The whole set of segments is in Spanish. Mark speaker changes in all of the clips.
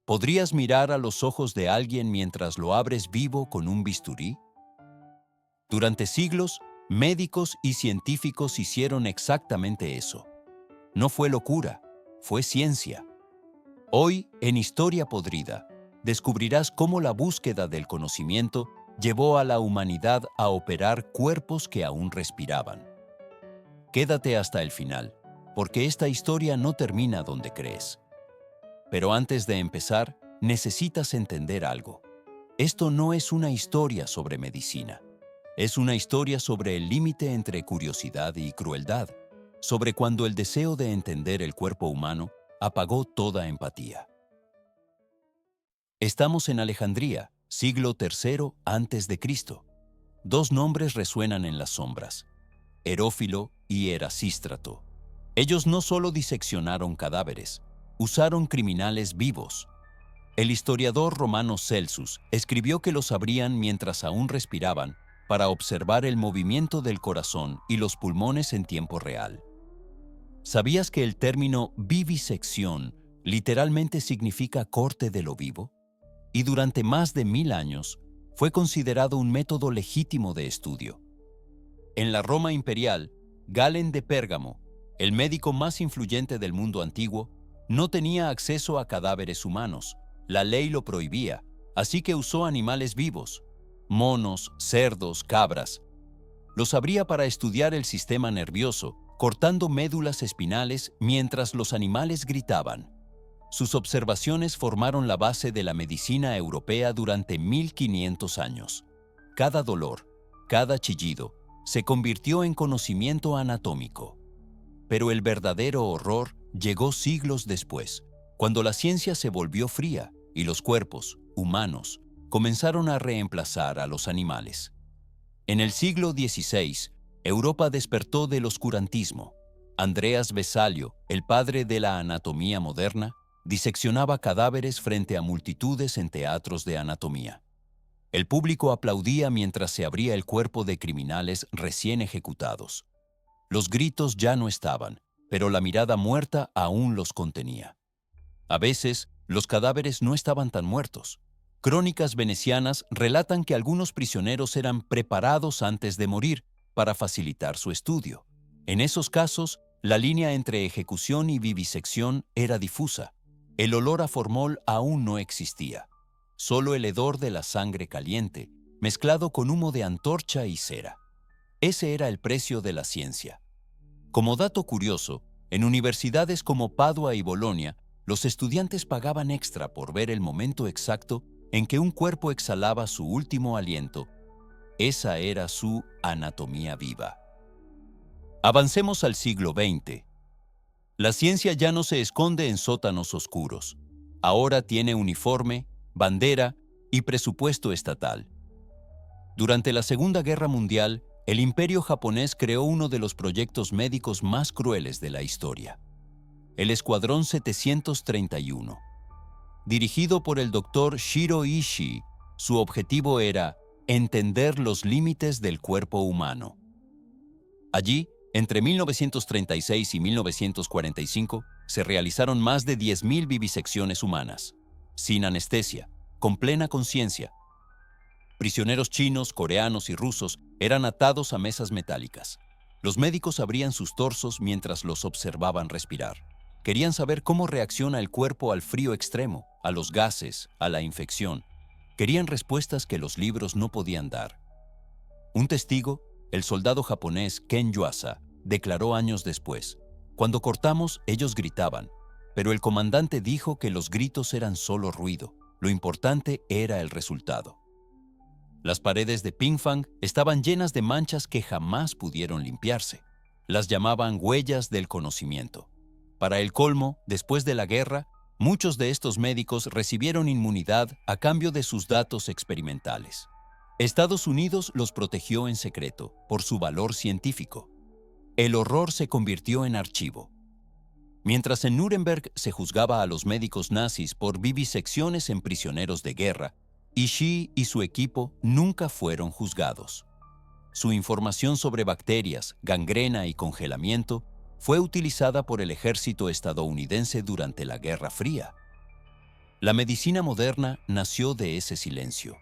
Speaker 1: ¿Podrías mirar a los ojos de alguien mientras lo abres vivo con un bisturí? Durante siglos, médicos y científicos hicieron exactamente eso. No fue locura, fue ciencia. Hoy, en Historia Podrida, descubrirás cómo la búsqueda del conocimiento llevó a la humanidad a operar cuerpos que aún respiraban. Quédate hasta el final, porque esta historia no termina donde crees. Pero antes de empezar, necesitas entender algo. Esto no es una historia sobre medicina. Es una historia sobre el límite entre curiosidad y crueldad, sobre cuando el deseo de entender el cuerpo humano apagó toda empatía. Estamos en Alejandría, siglo III a.C. Dos nombres resuenan en las sombras: Herófilo y Erasístrato. Ellos no solo diseccionaron cadáveres, usaron criminales vivos. El historiador romano Celsus escribió que los abrían mientras aún respiraban para observar el movimiento del corazón y los pulmones en tiempo real. ¿Sabías que el término vivisección literalmente significa corte de lo vivo? Y durante más de 1000 años fue considerado un método legítimo de estudio. En la Roma imperial, Galen de Pérgamo, el médico más influyente del mundo antiguo, no tenía acceso a cadáveres humanos. La ley lo prohibía, así que usó animales vivos: monos, cerdos, cabras. Los abría para estudiar el sistema nervioso, cortando médulas espinales mientras los animales gritaban. Sus observaciones formaron la base de la medicina europea durante 1500 años. Cada dolor, cada chillido, se convirtió en conocimiento anatómico. Pero el verdadero horror llegó siglos después, cuando la ciencia se volvió fría y los cuerpos, humanos, comenzaron a reemplazar a los animales. En el siglo XVI, Europa despertó del oscurantismo. Andreas Vesalio, el padre de la anatomía moderna, diseccionaba cadáveres frente a multitudes en teatros de anatomía. El público aplaudía mientras se abría el cuerpo de criminales recién ejecutados. Los gritos ya no estaban, pero la mirada muerta aún los contenía. A veces, los cadáveres no estaban tan muertos. Crónicas venecianas relatan que algunos prisioneros eran preparados antes de morir para facilitar su estudio. En esos casos, la línea entre ejecución y vivisección era difusa. El olor a formol aún no existía. Solo el hedor de la sangre caliente, mezclado con humo de antorcha y cera. Ese era el precio de la ciencia. Como dato curioso, en universidades como Padua y Bolonia, los estudiantes pagaban extra por ver el momento exacto en que un cuerpo exhalaba su último aliento. Esa era su anatomía viva. Avancemos al siglo XX. La ciencia ya no se esconde en sótanos oscuros. Ahora tiene uniforme, bandera y presupuesto estatal. Durante la Segunda Guerra Mundial, el Imperio japonés creó uno de los proyectos médicos más crueles de la historia: el Escuadrón 731. Dirigido por el Dr. Shiro Ishii, su objetivo era entender los límites del cuerpo humano. Allí, entre 1936 y 1945, se realizaron más de 10.000 vivisecciones humanas, sin anestesia, con plena conciencia. Prisioneros chinos, coreanos y rusos eran atados a mesas metálicas. Los médicos abrían sus torsos mientras los observaban respirar. Querían saber cómo reacciona el cuerpo al frío extremo, a los gases, a la infección. Querían respuestas que los libros no podían dar. Un testigo, el soldado japonés Ken Yuasa, declaró años después: "Cuando cortamos, ellos gritaban, pero el comandante dijo que los gritos eran solo ruido. Lo importante era el resultado". Las paredes de Pingfang estaban llenas de manchas que jamás pudieron limpiarse. Las llamaban huellas del conocimiento. Para el colmo, después de la guerra, muchos de estos médicos recibieron inmunidad a cambio de sus datos experimentales. Estados Unidos los protegió en secreto por su valor científico. El horror se convirtió en archivo. Mientras en Nuremberg se juzgaba a los médicos nazis por vivisecciones en prisioneros de guerra, Ishii y su equipo nunca fueron juzgados. Su información sobre bacterias, gangrena y congelamiento fue utilizada por el ejército estadounidense durante la Guerra Fría. La medicina moderna nació de ese silencio,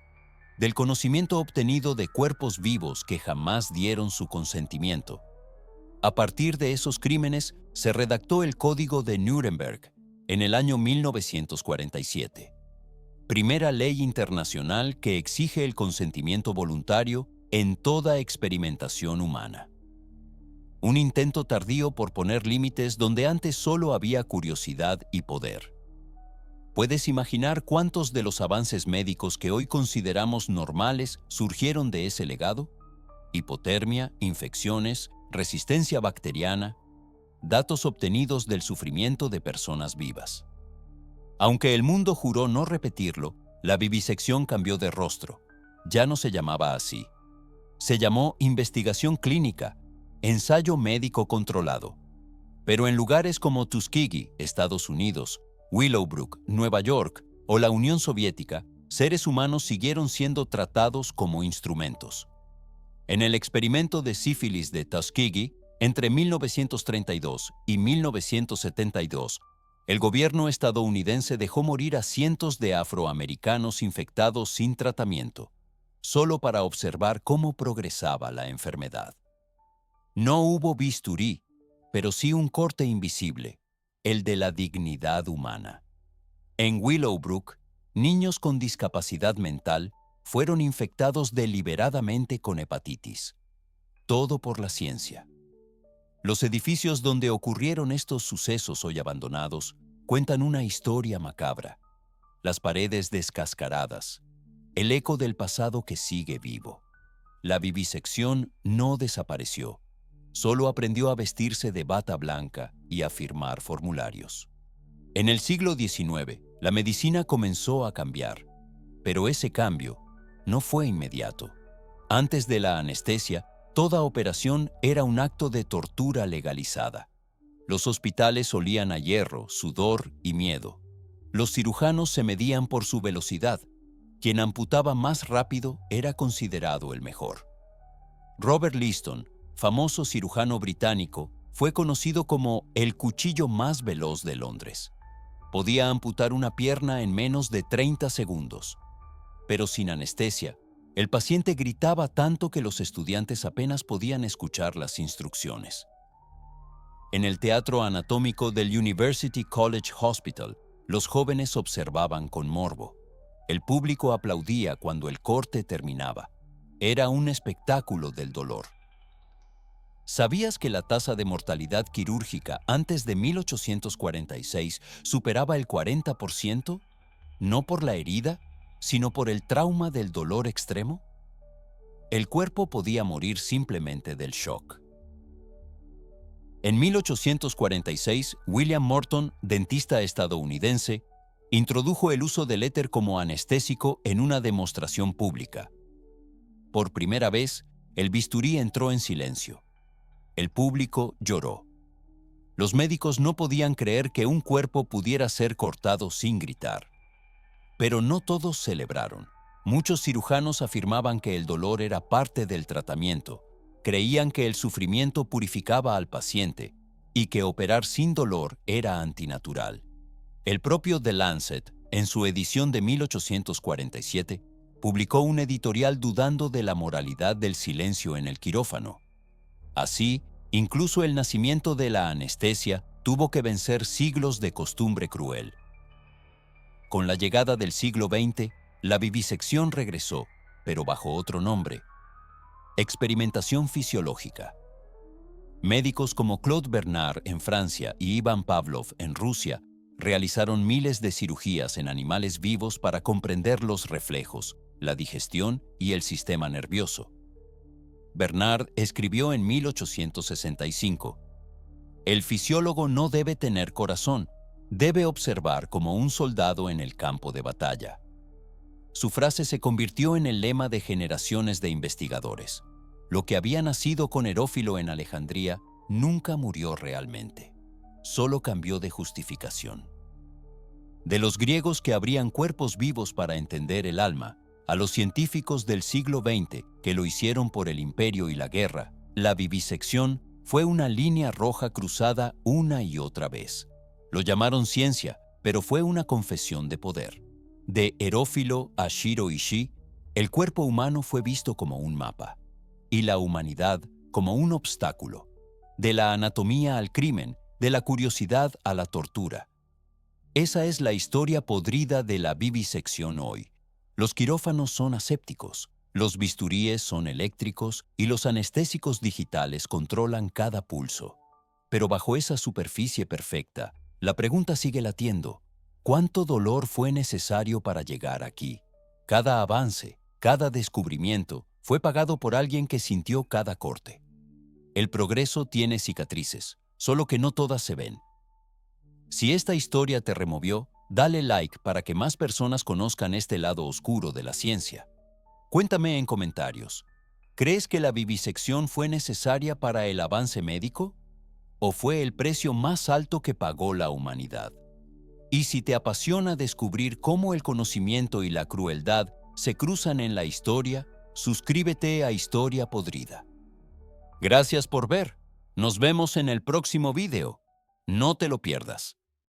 Speaker 1: del conocimiento obtenido de cuerpos vivos que jamás dieron su consentimiento. A partir de esos crímenes se redactó el Código de Nuremberg en el año 1947, primera ley internacional que exige el consentimiento voluntario en toda experimentación humana. Un intento tardío por poner límites donde antes solo había curiosidad y poder. ¿Puedes imaginar cuántos de los avances médicos que hoy consideramos normales surgieron de ese legado? Hipotermia, infecciones, resistencia bacteriana, datos obtenidos del sufrimiento de personas vivas. Aunque el mundo juró no repetirlo, la vivisección cambió de rostro. Ya no se llamaba así. Se llamó investigación clínica, ensayo médico controlado. Pero en lugares como Tuskegee, Estados Unidos, Willowbrook, Nueva York o la Unión Soviética, seres humanos siguieron siendo tratados como instrumentos. En el experimento de sífilis de Tuskegee, entre 1932 y 1972, el gobierno estadounidense dejó morir a cientos de afroamericanos infectados sin tratamiento, solo para observar cómo progresaba la enfermedad. No hubo bisturí, pero sí un corte invisible, el de la dignidad humana. En Willowbrook, niños con discapacidad mental fueron infectados deliberadamente con hepatitis. Todo por la ciencia. Los edificios donde ocurrieron estos sucesos hoy abandonados cuentan una historia macabra. Las paredes descascaradas, el eco del pasado que sigue vivo. La vivisección no desapareció, solo aprendió a vestirse de bata blanca y a firmar formularios. En el siglo XIX, la medicina comenzó a cambiar, pero ese cambio no fue inmediato. Antes de la anestesia, toda operación era un acto de tortura legalizada. Los hospitales olían a hierro, sudor y miedo. Los cirujanos se medían por su velocidad. Quien amputaba más rápido era considerado el mejor. Robert Liston, famoso cirujano británico, fue conocido como el cuchillo más veloz de Londres. Podía amputar una pierna en menos de 30 segundos. Pero sin anestesia, el paciente gritaba tanto que los estudiantes apenas podían escuchar las instrucciones. En el teatro anatómico del University College Hospital, los jóvenes observaban con morbo. El público aplaudía cuando el corte terminaba. Era un espectáculo del dolor. ¿Sabías que la tasa de mortalidad quirúrgica antes de 1846 superaba el 40%? No por la herida, sino por el trauma del dolor extremo. El cuerpo podía morir simplemente del shock. En 1846, William Morton, dentista estadounidense, introdujo el uso del éter como anestésico en una demostración pública. Por primera vez, el bisturí entró en silencio. El público lloró. Los médicos no podían creer que un cuerpo pudiera ser cortado sin gritar. Pero no todos celebraron. Muchos cirujanos afirmaban que el dolor era parte del tratamiento, creían que el sufrimiento purificaba al paciente y que operar sin dolor era antinatural. El propio The Lancet, en su edición de 1847, publicó un editorial dudando de la moralidad del silencio en el quirófano. Así, incluso el nacimiento de la anestesia tuvo que vencer siglos de costumbre cruel. Con la llegada del siglo XX, la vivisección regresó, pero bajo otro nombre: experimentación fisiológica. Médicos como Claude Bernard en Francia y Ivan Pavlov en Rusia realizaron miles de cirugías en animales vivos para comprender los reflejos, la digestión y el sistema nervioso. Bernard escribió en 1865: «El fisiólogo no debe tener corazón, debe observar como un soldado en el campo de batalla». Su frase se convirtió en el lema de generaciones de investigadores. Lo que había nacido con Herófilo en Alejandría nunca murió realmente, solo cambió de justificación. De los griegos que abrían cuerpos vivos para entender el alma, a los científicos del siglo XX que lo hicieron por el imperio y la guerra, la vivisección fue una línea roja cruzada una y otra vez. Lo llamaron ciencia, pero fue una confesión de poder. De Herófilo a Shiro Ishii, el cuerpo humano fue visto como un mapa, y la humanidad como un obstáculo. De la anatomía al crimen, de la curiosidad a la tortura. Esa es la historia podrida de la vivisección hoy. Los quirófanos son asépticos, los bisturíes son eléctricos y los anestésicos digitales controlan cada pulso. Pero bajo esa superficie perfecta, la pregunta sigue latiendo. ¿Cuánto dolor fue necesario para llegar aquí? Cada avance, cada descubrimiento, fue pagado por alguien que sintió cada corte. El progreso tiene cicatrices, solo que no todas se ven. Si esta historia te removió, dale like para que más personas conozcan este lado oscuro de la ciencia. Cuéntame en comentarios, ¿crees que la vivisección fue necesaria para el avance médico? ¿O fue el precio más alto que pagó la humanidad? Y si te apasiona descubrir cómo el conocimiento y la crueldad se cruzan en la historia, suscríbete a Historia Podrida. Gracias por ver. Nos vemos en el próximo video. No te lo pierdas.